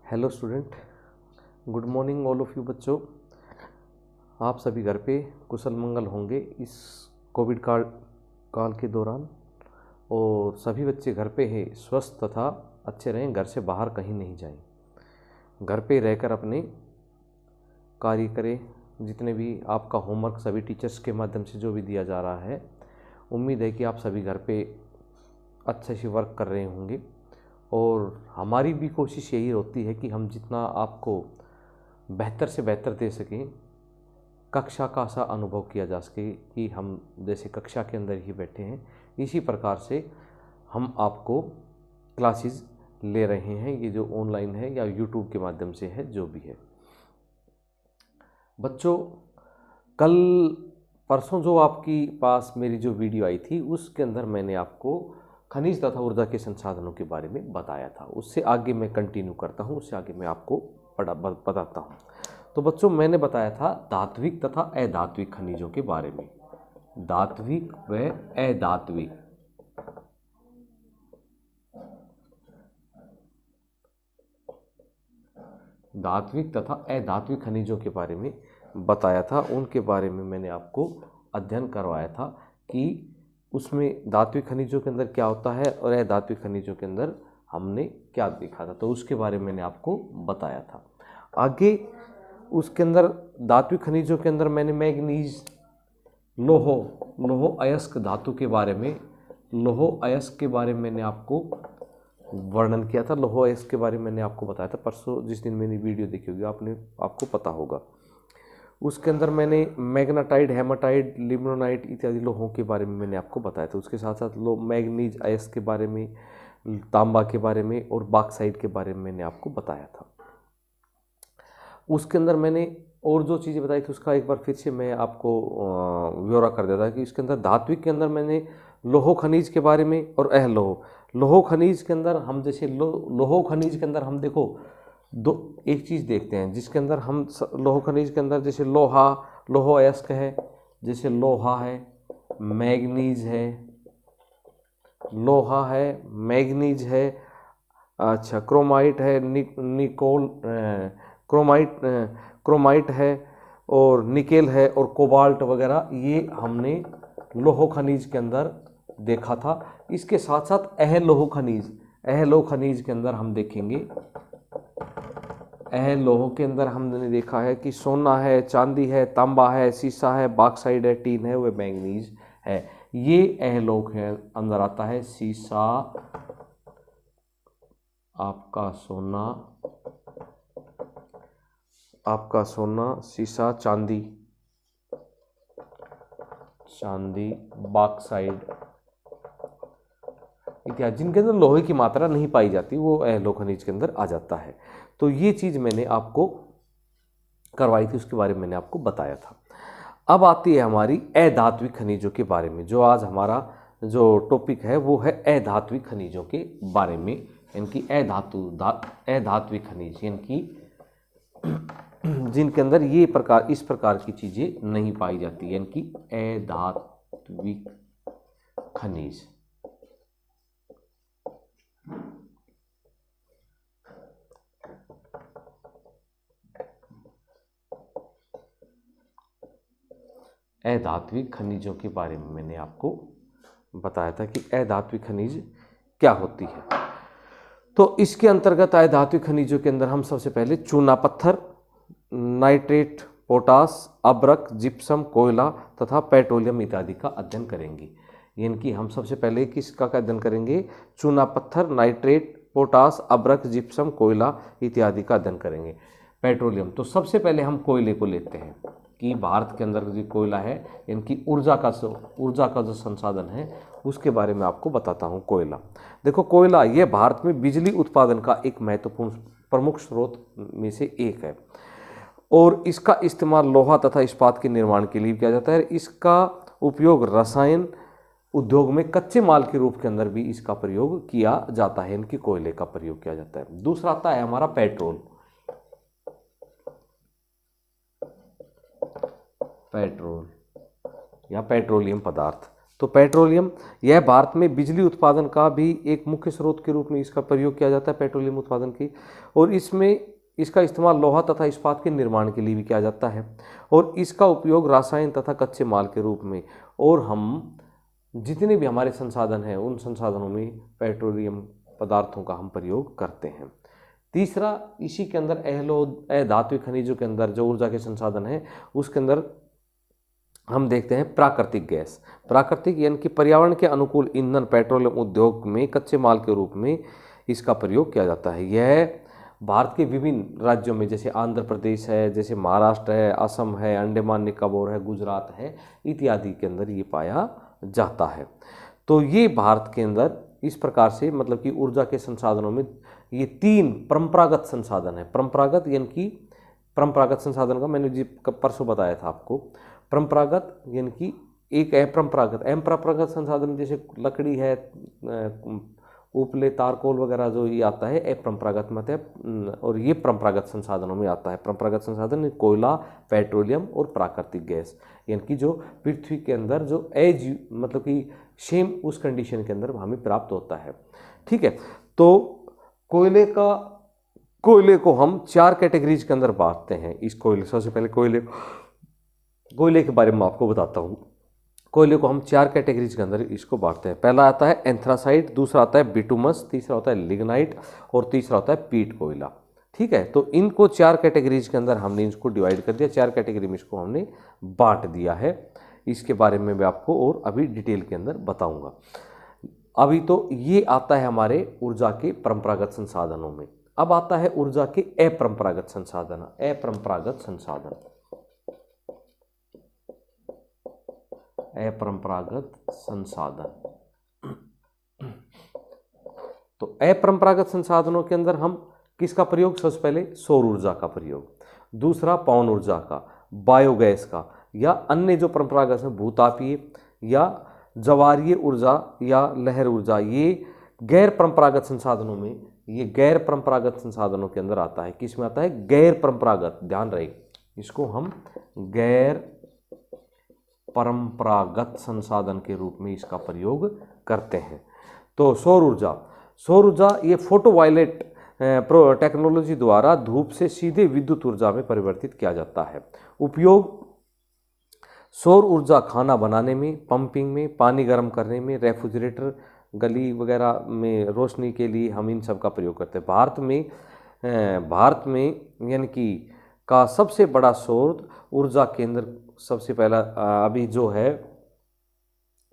Hello student, good morning all of you. बच्चों, आप सभी घर पे कुशल मंगल होंगे इस कोविड काल के दौरान, और सभी बच्चे घर पे हैं, स्वस्थ तथा अच्छे रहें, घर से बाहर कहीं नहीं जाएं, घर पे रहकर अपने कार्य करें। जितने भी आपका होमवर्क सभी टीचर्स के माध्यम से जो भी दिया जा रहा है, उम्मीद है कि आप सभी घर पे अच्छे से वर्क कर रहे होंगे। और हमारी भी कोशिश यही होती है कि हम जितना आपको बेहतर से बेहतर दे सकें, कक्षा का सा अनुभव किया जा सके कि हम जैसे कक्षा के अंदर ही बैठे हैं, इसी प्रकार से हम आपको क्लासेस ले रहे हैं। ये जो ऑनलाइन है या यूट्यूब के माध्यम से है, जो भी है। बच्चों, कल परसों जो आपकी पास मेरी जो वीडियो आई थी, उसके अंदर मैंने आपको खनिज तथा ऊर्जा के संसाधनों के बारे में बताया था। उससे आगे मैं कंटिन्यू करता हूँ, उससे आगे मैं आपको बताता हूँ। तो बच्चों, मैंने बताया था धात्विक तथा अधात्विक खनिजों के बारे में। धात्विक व अधात्विक तथा अधात्विक खनिजों के बारे में बताया था। उनके बारे में मैंने आपको अध्ययन करवाया था कि उसमें धात्विक खनिजों के अंदर क्या होता है और अधात्विक खनिजों के अंदर हमने क्या देखा था, तो उसके बारे में मैंने आपको बताया था। आगे उसके अंदर धात्विक खनिजों के अंदर मैंने मैग्नीज, लोह अयस्क धातु के बारे में, लोह अयस्क के बारे में मैंने आपको वर्णन किया था। लोह अयस्क के बारे में मैंने आपको बताया था परसों, जिस दिन मैंने वीडियो देखी होगी आपको पता होगा। उसके अंदर मैंने मैग्नेटाइट, हेमाटाइट, लिमोनाइट इत्यादि लोहों के बारे में मैंने आपको बताया था। उसके साथ साथ मैग्नीज अयस्क के बारे में, तांबा के बारे में और बॉक्साइट के बारे में मैंने आपको बताया था। उसके अंदर मैंने और जो चीज़ें बताई थी, उसका एक बार फिर से मैं आपको ब्यौरा कर देता कि इसके अंदर धात्विक के अंदर मैंने लोह खनिज के बारे में और लोह खनिज के अंदर हम जैसे लोह खनिज के अंदर हम देखो एक चीज़ देखते हैं, जिसके अंदर हम लोह खनिज के अंदर जैसे लोह अयस्क है, जैसे लोहा है, मैग्नीज है, लोहा है, मैग्नीज है, अच्छा क्रोमाइट है, क्रोमाइट है, और निकेल है, और कोबाल्ट वगैरह, ये हमने लोह खनिज के अंदर देखा था। इसके साथ साथ अलोह खनिज के अंदर हम देखेंगे, लोह के अंदर हमने देखा है कि सोना है, चांदी है, तांबा है, सीसा है, बॉक्साइट है, टीन है, वह मैंगनीज है। ये लोह के अंदर आता है। सीसा, आपका सोना, सीसा, चांदी, बॉक्साइट इत्यादि, जिनके अंदर लोहे की मात्रा नहीं पाई जाती, वो लोह खनिज के अंदर आ जाता है। तो ये चीज़ मैंने आपको करवाई थी, उसके बारे में मैंने आपको बताया था। अब आती है हमारी अधात्विक खनिजों के बारे में। जो आज हमारा जो टॉपिक है वो है अधात्विक खनिजों के बारे में, इनकी अधात्विक खनिज, इनकी जिनके अंदर इस प्रकार की चीज़ें नहीं पाई जाती, इनकी अधात्विक खनिज। अधात्विक खनिजों के बारे में मैंने आपको बताया था कि अधात्विक खनिज क्या होती है। तो इसके अंतर्गत अधात्विक खनिजों के अंदर हम सबसे पहले चूना पत्थर, नाइट्रेट, पोटास, अब्रक, जिप्सम, कोयला तथा पेट्रोलियम इत्यादि का अध्ययन करेंगे। यानी कि हम सबसे पहले किसका अध्ययन करेंगे? चूना पत्थर, नाइट्रेट, पोटास, अब्रक, जिप्सम, कोयला इत्यादि का अध्ययन करेंगे। पेट्रोलियम, तो सबसे पहले हम कोयले को लेते हैं कि भारत के अंदर जो कोयला है, इनकी ऊर्जा का जो संसाधन है, उसके बारे में आपको बताता हूँ। कोयला, देखो, कोयला ये भारत में बिजली उत्पादन का एक महत्वपूर्ण प्रमुख स्रोत में से एक है, और इसका इस्तेमाल लोहा तथा इस्पात के निर्माण के लिए किया जाता है। इसका उपयोग रसायन उद्योग में कच्चे माल के रूप के अंदर भी इसका प्रयोग किया जाता है। इनकी कोयले का प्रयोग किया जाता है। दूसरा आता है हमारा पेट्रोल या पेट्रोलियम पदार्थ। तो पेट्रोलियम, यह भारत में बिजली उत्पादन का भी एक मुख्य स्रोत के रूप में इसका प्रयोग किया जाता है, पेट्रोलियम उत्पादन की। और इसमें इसका इस्तेमाल लोहा तथा इस्पात के निर्माण के लिए भी किया जाता है, और इसका उपयोग रासायन तथा कच्चे माल के रूप में, और हम जितने भी हमारे संसाधन हैं उन संसाधनों में पेट्रोलियम पदार्थों का हम प्रयोग करते हैं। तीसरा, इसी के अंदर अधात्विक खनिजों के अंदर जो ऊर्जा के संसाधन हैं उसके अंदर हम देखते हैं प्राकृतिक गैस। प्राकृतिक यानी कि पर्यावरण के अनुकूल ईंधन पेट्रोलियम उद्योग में कच्चे माल के रूप में इसका प्रयोग किया जाता है। यह भारत के विभिन्न राज्यों में, जैसे आंध्र प्रदेश है, जैसे महाराष्ट्र है, असम है, अंडमान निकोबार है, गुजरात है, इत्यादि के अंदर ये पाया जाता है। तो ये भारत के अंदर इस प्रकार से मतलब कि ऊर्जा के संसाधनों में ये 3 परंपरागत संसाधन है। परंपरागत यानी कि परंपरागत संसाधन का मैंने जी परसों बताया था आपको। परंपरागत यानी कि एक अपरंपरागत संसाधन जैसे लकड़ी है, उपले, तारकोल वगैरह जो ये आता है अपरंपरागत मत है, और ये परंपरागत संसाधनों में आता है। परंपरागत संसाधन कोयला, पेट्रोलियम और प्राकृतिक गैस, यानी कि जो पृथ्वी के अंदर जो एज मतलब कि सेम उस कंडीशन के अंदर हमें प्राप्त होता है। ठीक है, तो कोयले को हम 4 कैटेगरीज के अंदर बांटते हैं। इस कोयले, सबसे पहले कोयले के बारे में आपको बताता हूँ। कोयले को हम 4 कैटेगरीज के अंदर इसको बांटते हैं। पहला आता है एंथ्रासाइट, दूसरा आता है बिटुमस, तीसरा होता है लिग्नाइट और तीसरा होता है पीट कोयला। ठीक है, तो इनको 4 कैटेगरीज के अंदर हमने इसको डिवाइड कर दिया, 4 कैटेगरी में इसको हमने बांट दिया है। इसके बारे में मैं आपको और अभी डिटेल के अंदर बताऊंगा। अभी तो ये आता है हमारे ऊर्जा के परंपरागत संसाधनों में। अब आता है ऊर्जा के अपरंपरागत संसाधन। अपरंपरागत संसाधन तो अपरंपरागत संसाधनों के अंदर हम किसका प्रयोग? सबसे पहले सौर ऊर्जा का प्रयोग, दूसरा पवन ऊर्जा का, बायोगैस का, या अन्य जो परंपरागत है भूतापीय या ज्वारीय ऊर्जा या लहर ऊर्जा। ये गैर परंपरागत संसाधनों में, ये गैर परंपरागत संसाधनों के अंदर आता है। किस में आता है? गैर परंपरागत। ध्यान रहे, इसको हम गैर परंपरागत संसाधन के रूप में इसका प्रयोग करते हैं। तो सौर ऊर्जा ये फोटोवायलेट टेक्नोलॉजी द्वारा धूप से सीधे विद्युत ऊर्जा में परिवर्तित किया जाता है। उपयोग सौर ऊर्जा खाना बनाने में, पंपिंग में, पानी गर्म करने में, रेफ्रिजरेटर, गली वगैरह में रोशनी के लिए हम इन सब का प्रयोग करते हैं। भारत में यानी कि का सबसे बड़ा सौर ऊर्जा केंद्र सबसे पहला अभी जो है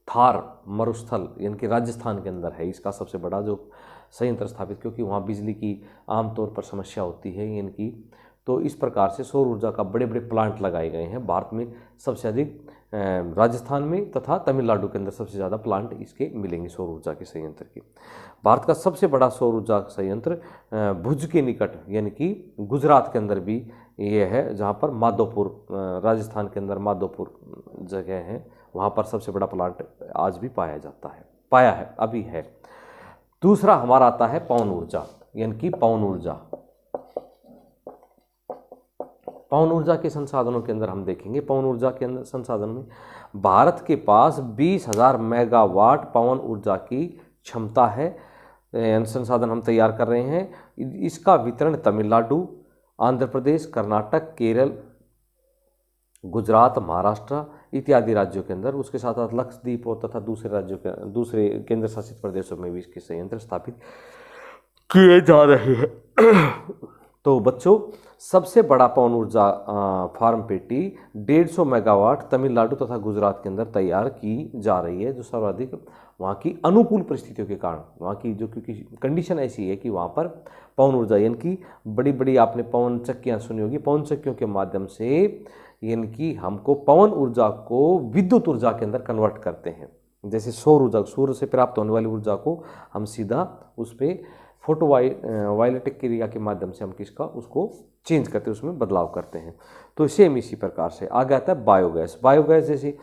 थार मरुस्थल यानी कि राजस्थान के अंदर है। इसका सबसे बड़ा जो संयंत्र स्थापित, क्योंकि वहाँ बिजली की आमतौर पर समस्या होती है यानी कि, तो इस प्रकार से सौर ऊर्जा का बड़े बड़े प्लांट लगाए गए हैं। भारत में सबसे अधिक राजस्थान में तथा तमिलनाडु के अंदर सबसे ज़्यादा प्लांट इसके मिलेंगे सौर ऊर्जा के संयंत्र के। भारत का सबसे बड़ा सौर ऊर्जा संयंत्र भुज के निकट यानी कि गुजरात के अंदर भी ये है, जहाँ पर माधोपुर, राजस्थान के अंदर माधोपुर जगह है, वहाँ पर सबसे बड़ा प्लांट आज भी पाया है अभी है। दूसरा हमारा आता है पवन ऊर्जा यानी कि पवन ऊर्जा के संसाधनों के अंदर हम देखेंगे। पवन ऊर्जा के अंदर संसाधन में भारत के पास 20,000 मेगावाट पवन ऊर्जा की क्षमता है। संसाधन हम तैयार कर रहे हैं। इसका वितरण तमिलनाडु, आंध्र प्रदेश, कर्नाटक, केरल, गुजरात, महाराष्ट्र इत्यादि राज्यों के अंदर, उसके साथ साथ लक्षद्वीप और तथा दूसरे केंद्र शासित प्रदेशों में भी इसके संयंत्र स्थापित किए जा रहे हैं। तो बच्चों, सबसे बड़ा पवन ऊर्जा फार्म पेटी 150 मेगावाट तमिलनाडु तथा गुजरात के अंदर तैयार की जा रही है, जो सर्वाधिक वहाँ की अनुकूल परिस्थितियों के कारण, वहाँ की जो क्योंकि कंडीशन ऐसी है कि वहाँ पर पवन ऊर्जा यानी कि बड़ी बड़ी आपने पवन चक्कियाँ सुनी होगी, पवन चक्कियों के माध्यम से यानी कि हमको पवन ऊर्जा को विद्युत ऊर्जा के अंदर कन्वर्ट करते हैं। जैसे सौर ऊर्जा, सूर्य से प्राप्त होने वाली ऊर्जा को हम सीधा उस पर फोटोवायलेटिक क्रिया के माध्यम से हम उसको चेंज करते हैं, उसमें बदलाव करते हैं। तो सेम इसी प्रकार से आगे आता है बायोगैस। बायोगैस जैसे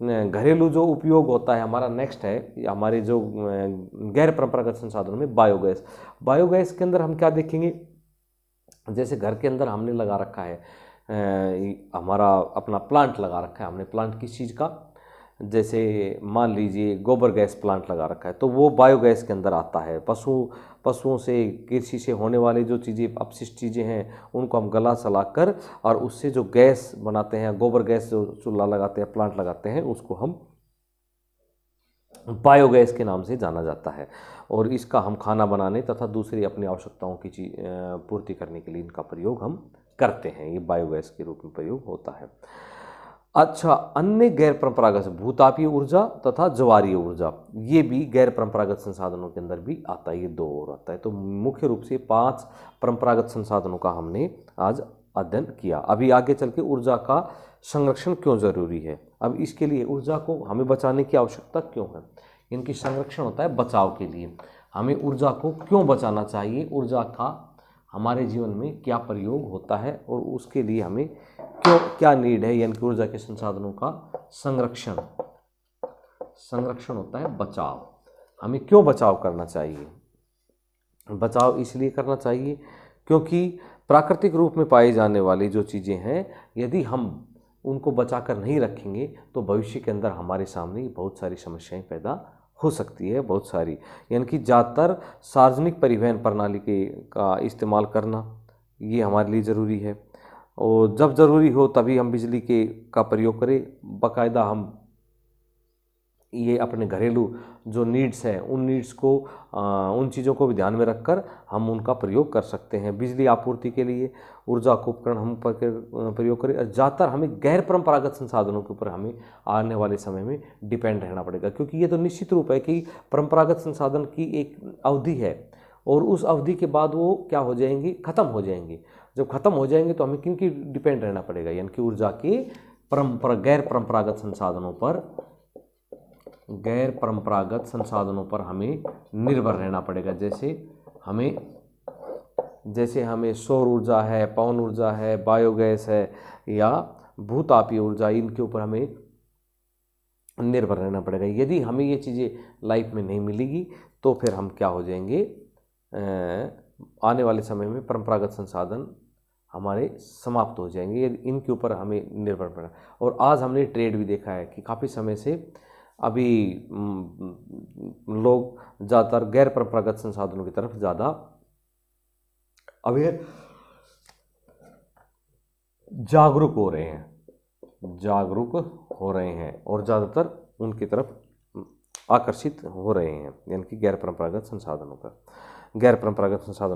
घरेलू जो उपयोग होता है हमारा, नेक्स्ट है हमारे जो गैर परंपरागत संसाधनों में बायोगैस के अंदर हम क्या देखेंगे? जैसे घर के अंदर हमने लगा रखा है, हमारा अपना प्लांट लगा रखा है हमने। प्लांट किस चीज़ का? जैसे मान लीजिए गोबर गैस प्लांट लगा रखा है तो वो बायोगैस के अंदर आता है। पशुओं से, कृषि से होने वाली जो चीज़ें, अपशिष्ट चीज़ें हैं, उनको हम गला सला कर और उससे जो गैस बनाते हैं, गोबर गैस जो चूल्हा लगाते हैं, प्लांट लगाते हैं, उसको हम बायोगैस के नाम से जाना जाता है। और इसका हम खाना बनाने तथा दूसरी अपनी आवश्यकताओं की पूर्ति करने के लिए इनका प्रयोग हम करते हैं। ये बायोगैस के रूप में प्रयोग होता है। अच्छा, अन्य गैर परंपरागत भूतापीय ऊर्जा तथा ज्वारीय ऊर्जा, ये भी गैर परंपरागत संसाधनों के अंदर भी आता है। ये दो और आता है। तो मुख्य रूप से 5 परंपरागत संसाधनों का हमने आज अध्ययन किया। अभी आगे चल के ऊर्जा का संरक्षण क्यों जरूरी है, अब इसके लिए ऊर्जा को हमें बचाने की आवश्यकता क्यों है, इनकी संरक्षण होता है बचाव के लिए। हमें ऊर्जा को क्यों बचाना चाहिए, ऊर्जा का हमारे जीवन में क्या प्रयोग होता है और उसके लिए हमें क्या नीड है, यानी कि ऊर्जा के संसाधनों का संरक्षण होता है बचाव। हमें क्यों बचाव करना चाहिए, बचाव इसलिए करना चाहिए क्योंकि प्राकृतिक रूप में पाई जाने वाली जो चीज़ें हैं, यदि हम उनको बचाकर नहीं रखेंगे तो भविष्य के अंदर हमारे सामने बहुत सारी समस्याएं पैदा हो सकती है, बहुत सारी। यानी कि ज़्यादातर सार्वजनिक परिवहन प्रणाली का इस्तेमाल करना ये हमारे लिए ज़रूरी है। और जब ज़रूरी हो तभी हम बिजली का प्रयोग करें। बाकायदा हम ये अपने घरेलू जो नीड्स हैं, उन नीड्स को, उन चीज़ों को भी ध्यान में रखकर हम उनका प्रयोग कर सकते हैं। बिजली आपूर्ति के लिए ऊर्जा को उपकरण हम प्रयोग करें। और ज़्यादातर हमें गैर परंपरागत संसाधनों के ऊपर हमें आने वाले समय में डिपेंड रहना पड़ेगा, क्योंकि ये तो निश्चित रूप है कि परंपरागत संसाधन की एक अवधि है और उस अवधि के बाद वो क्या हो जाएंगी, ख़त्म हो जाएंगी। जब ख़त्म हो जाएंगे तो हमें किन की डिपेंड रहना पड़ेगा, यानी कि ऊर्जा के गैर परंपरागत संसाधनों पर हमें निर्भर रहना पड़ेगा। जैसे हमें सौर ऊर्जा है, पवन ऊर्जा है, बायोगैस है या भूतापीय ऊर्जा, इनके ऊपर हमें निर्भर रहना पड़ेगा। यदि हमें ये चीज़ें लाइफ में नहीं मिलेगी तो फिर हम क्या हो जाएंगे, आने वाले समय में परंपरागत संसाधन हमारे समाप्त हो जाएंगे। यदि इनके ऊपर हमें निर्भर पड़ना। और आज हमने ट्रेड भी देखा है कि काफ़ी समय से अभी लोग ज़्यादातर गैर परंपरागत संसाधनों की तरफ ज़्यादा अवेयर, जागरूक हो रहे हैं और ज़्यादातर उनकी तरफ आकर्षित हो रहे हैं, यानी कि गैर परंपरागत संसाधनों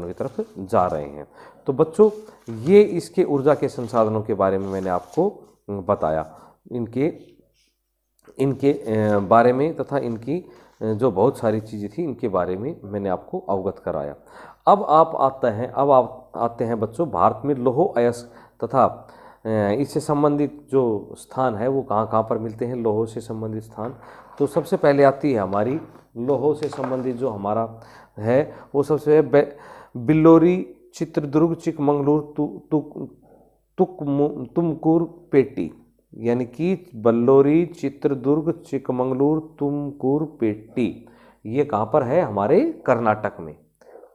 की तरफ जा रहे हैं। तो बच्चों, ये इसके ऊर्जा के संसाधनों के बारे में मैंने आपको बताया, इनके बारे में तथा इनकी जो बहुत सारी चीज़ें थी इनके बारे में मैंने आपको अवगत कराया। अब आप आते हैं बच्चों भारत में लौह अयस्क तथा इससे संबंधित जो स्थान है वो कहाँ पर मिलते हैं, लौहों से संबंधित स्थान। तो सबसे पहले आती है हमारी लौहों से संबंधित जो हमारा है वो सबसे बिल्लोरी, चित्रदुर्ग, चिकमंगलूर, तुमकुर, पेटी, यानी कि बल्लोरी, चित्रदुर्ग, चिकमंगलूर, तुमकुर, पेटी, ये कहाँ पर है, हमारे कर्नाटक में।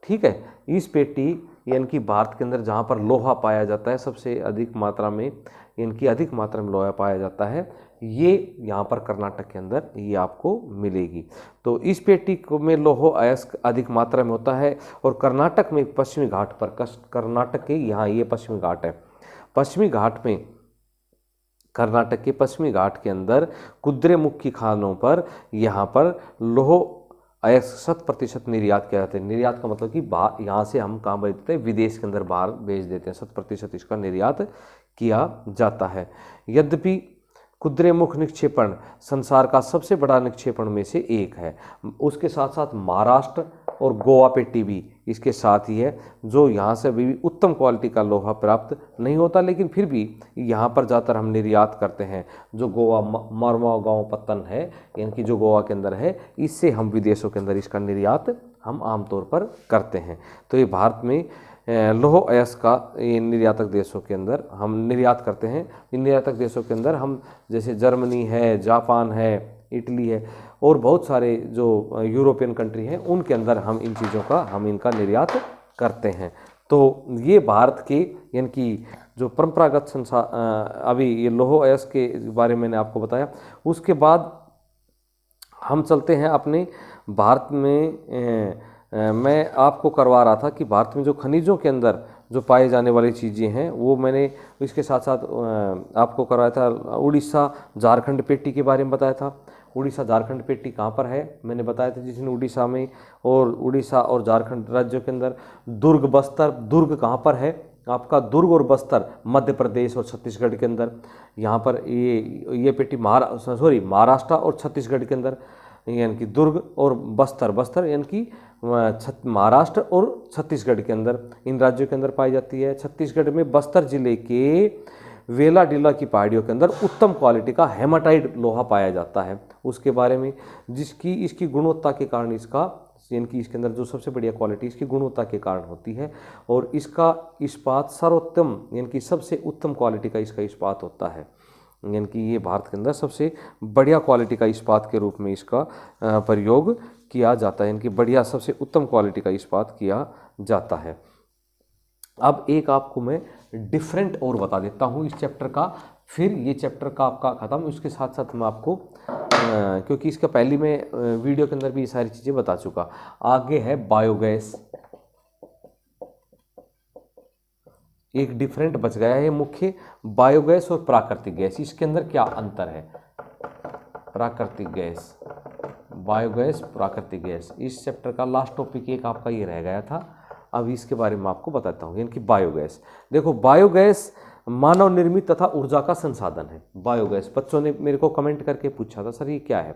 ठीक है, इस पेटी यानी कि भारत के अंदर जहाँ पर लोहा पाया जाता है सबसे अधिक मात्रा में, इनकी अधिक मात्रा में लोहा पाया जाता है, ये यहाँ पर कर्नाटक के अंदर ये आपको मिलेगी। तो इस पेटी में लौह अयस्क अधिक मात्रा में होता है। और कर्नाटक में पश्चिमी घाट पर, कर्नाटक के यहाँ ये पश्चिमी घाट है, पश्चिमी घाट में, कर्नाटक के पश्चिमी घाट के अंदर कुद्रेमुख की खानों पर यहाँ पर लौह अयस्क 100% निर्यात किया जाता है। निर्यात का मतलब कि बाहर, यहाँ से हम कहाँ भेज देते हैं, विदेश के अंदर बाहर भेज देते हैं। 100% इसका निर्यात किया जाता है। यद्यपि कुद्रेमुख निक्षेपण संसार का सबसे बड़ा निक्षेपण में से एक है। उसके साथ साथ महाराष्ट्र और गोवा पेटी भी इसके साथ ही है, जो यहाँ से अभी भी उत्तम क्वालिटी का लोहा प्राप्त नहीं होता, लेकिन फिर भी यहाँ पर ज़्यादातर हम निर्यात करते हैं। जो गोवा मारमाओ गाँव पत्तन है, यानी कि जो गोवा के अंदर है, इससे हम विदेशों के अंदर इसका निर्यात हम आमतौर पर करते हैं। तो ये भारत में लौह अयस्क का ये निर्यातक देशों के अंदर हम निर्यात करते हैं। इन निर्यातक देशों के अंदर हम जैसे जर्मनी है, जापान है, इटली है और बहुत सारे जो यूरोपियन कंट्री हैं, उनके अंदर हम इन चीज़ों का, हम इनका निर्यात करते हैं। तो ये भारत के यानी कि जो परंपरागत अभी ये लौह अयस्क के बारे में मैंने आपको बताया। उसके बाद हम चलते हैं अपने भारत में मैं आपको करवा रहा था कि भारत में जो खनिजों के अंदर जो पाए जाने वाली चीज़ें हैं वो मैंने इसके साथ साथ आपको करवाया था। उड़ीसा झारखंड पेटी के बारे में बताया था। उड़ीसा झारखंड पेटी कहाँ पर है मैंने बताया था, जिसमें उड़ीसा में और उड़ीसा और झारखंड राज्यों के अंदर दुर्ग बस्तर, दुर्ग कहाँ पर है आपका, दुर्ग और बस्तर मध्य प्रदेश और छत्तीसगढ़ के अंदर। यहाँ पर ये पेटी महाराष्ट्र और छत्तीसगढ़ के अंदर, यानी कि दुर्ग और बस्तर यानी कि महाराष्ट्र और छत्तीसगढ़ के अंदर, इन राज्यों के अंदर पाई जाती है। छत्तीसगढ़ में बस्तर जिले के वेलाडीला की पहाड़ियों के अंदर उत्तम क्वालिटी का हेमाटाइट लोहा पाया जाता है, उसके बारे में, जिसकी इसकी गुणवत्ता के कारण इसका यानी कि इसके अंदर जो सबसे बढ़िया क्वालिटी इसकी गुणवत्ता के कारण होती है। और इसका इस्पात सर्वोत्तम यानी कि सबसे उत्तम क्वालिटी का इसका इस्पात होता है, यानी कि ये भारत के अंदर सबसे बढ़िया क्वालिटी का इस्पात के रूप में इसका प्रयोग किया जाता है, यानी कि बढ़िया सबसे उत्तम क्वालिटी का इस्पात किया जाता है। अब एक आपको मैं डिफरेंट और बता देता हूँ इस चैप्टर का, फिर ये चैप्टर का आपका ख़त्म। उसके साथ साथ मैं आपको क्योंकि इसका पहले मैं वीडियो के अंदर भी ये सारी चीज़ें बता चुका। आगे है बायोगैस, एक डिफरेंट बच गया है मुख्य, बायोगैस और प्राकृतिक गैस, इसके अंदर क्या अंतर है। प्राकृतिक गैस, बायोगैस, प्राकृतिक गैस, इस चैप्टर का लास्ट टॉपिक एक आपका ये रह गया था। अब इसके बारे में आपको बताता हूँ, यानी कि बायोगैस। देखो, बायोगैस मानव निर्मित तथा ऊर्जा का संसाधन है। बायोगैस, बच्चों ने मेरे को कमेंट करके पूछा था सर ये क्या है,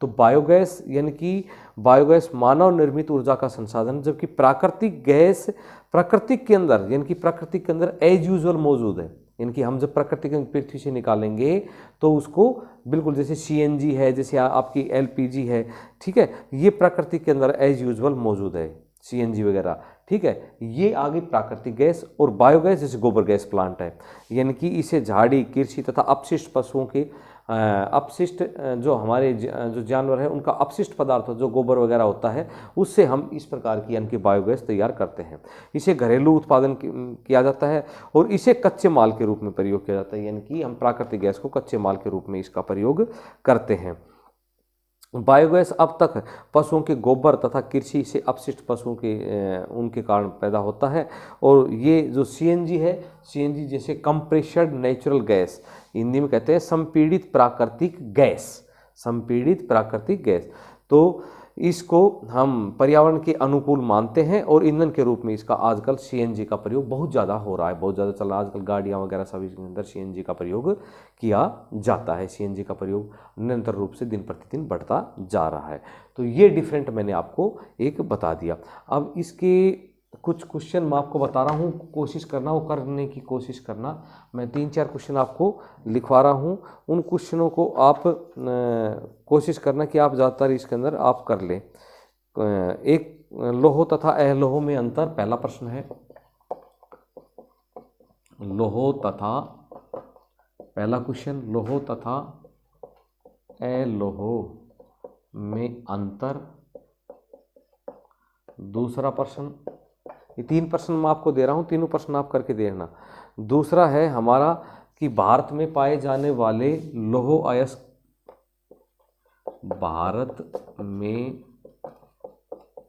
तो बायोगैस यानी कि बायोगैस मानव निर्मित ऊर्जा का संसाधन, जबकि प्राकृतिक गैस प्राकृतिक के अंदर यानी कि प्राकृतिक के अंदर एज यूजुअल मौजूद है। यानी कि हम जब प्राकृतिक पृथ्वी से निकालेंगे तो उसको बिल्कुल जैसे सीएनजी है, जैसे आपकी एलपीजी है, ठीक है, ये प्राकृतिक के अंदर एज यूजुअल मौजूद है, सीएनजी वगैरह, ठीक है। ये आगे प्राकृतिक गैस। और बायोगैस जैसे गोबर गैस प्लांट है, यानी कि इसे झाड़ी, कृषि तथा अपशिष्ट पशुओं के अपशिष्ट जो हमारे जो जानवर है उनका अपशिष्ट पदार्थ जो गोबर वगैरह होता है, उससे हम इस प्रकार की यानी कि बायोगैस तैयार करते हैं। इसे घरेलू उत्पादन किया जाता है और इसे कच्चे माल के रूप में प्रयोग किया जाता है, यानी कि हम प्राकृतिक गैस को कच्चे माल के रूप में इसका प्रयोग करते हैं। बायोगैस अब तक पशुओं के गोबर तथा कृषि से अपशिष्ट पशुओं के उनके कारण पैदा होता है। और ये जो सीएनजी है, सीएनजी जैसे कंप्रेस्ड नेचुरल गैस, हिंदी में कहते हैं संपीड़ित प्राकृतिक गैस, संपीड़ित प्राकृतिक गैस, तो इसको हम पर्यावरण के अनुकूल मानते हैं और ईंधन के रूप में इसका आजकल सीएनजी का प्रयोग बहुत ज़्यादा हो रहा है, बहुत ज़्यादा चल रहा है आजकल, गाड़ियाँ वगैरह सभी के अंदर सीएनजी का प्रयोग किया जाता है। सीएनजी का प्रयोग निरंतर रूप से दिन प्रतिदिन बढ़ता जा रहा है। तो ये डिफरेंट मैंने आपको एक बता दिया। अब इसके कुछ क्वेश्चन मैं आपको बता रहा हूँ, कोशिश करना, वो करने की कोशिश करना। मैं 3-4 क्वेश्चन आपको लिखवा रहा हूँ, उन क्वेश्चनों को आप कोशिश करना कि आप ज़्यादातर इसके अंदर आप कर लें। एक लोह तथा अलोह में अंतर, पहला प्रश्न है लोह तथा, पहला क्वेश्चन लोह तथा अलोह में अंतर। दूसरा प्रश्न, ये 3 प्रश्न मैं आपको दे रहा हूँ, तीनों प्रश्न आप करके देखना। दूसरा है हमारा कि भारत में पाए जाने वाले लौह अयस्क, भारत में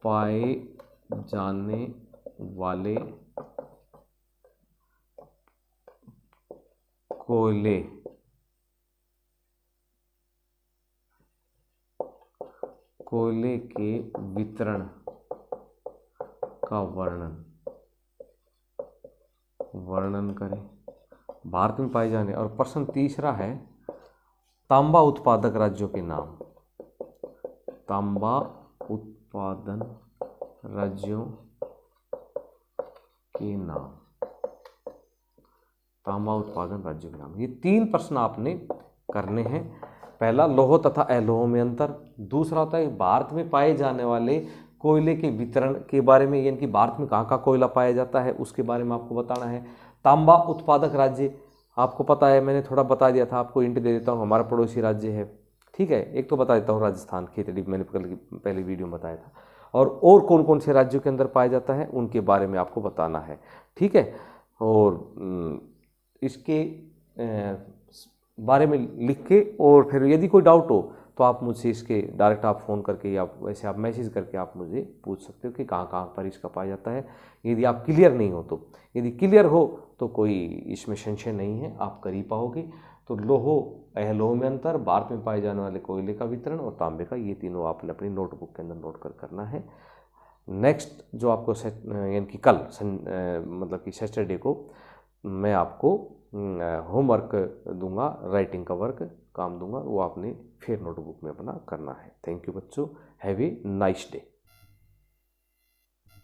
पाए जाने वाले कोयले के वितरण का वर्णन करें, भारत में पाए जाने। और प्रश्न तीसरा है तांबा उत्पादक राज्यों के नाम, तांबा उत्पादन राज्यों के नाम, तांबा उत्पादन राज्यों के नाम। ये 3 प्रश्न आपने करने हैं। पहला लौह तथा अलोह में अंतर, दूसरा होता है भारत में पाए जाने वाले कोयले के वितरण के बारे में, यानी कि भारत में कहाँ कहाँ कोयला पाया जाता है उसके बारे में आपको बताना है। तांबा उत्पादक राज्य आपको पता है, मैंने थोड़ा बता दिया था, आपको हिंट दे देता हूँ, हमारा पड़ोसी राज्य है, ठीक है। एक तो बता देता हूँ राजस्थान, खेतड़ी, मैंने पहले वीडियो में बताया था। और कौन कौन से राज्यों के अंदर पाया जाता है उनके बारे में आपको बताना है, ठीक है। और इसके बारे में लिख के, और फिर यदि कोई डाउट हो तो आप मुझसे इसके डायरेक्ट आप फ़ोन करके या वैसे आप मैसेज करके आप मुझे पूछ सकते हो कि कहाँ कहाँ पर इसका पाया जाता है। यदि आप क्लियर नहीं हो तो, यदि क्लियर हो तो कोई इसमें संशय नहीं है, आप कर ही पाओगे। तो लोहो अलोह में अंतर, भारत में पाए जाने वाले कोयले का वितरण और तांबे का, ये तीनों आपने अपनी नोटबुक के अंदर नोट कर करना है। नेक्स्ट जो आपको यानी कि कल मतलब कि सैटरडे को मैं आपको होमवर्क दूंगा, राइटिंग का वर्क काम दूंगा, वो आपने फिर नोटबुक में अपना करना है। थैंक यू बच्चों, हैव ए नाइस डे।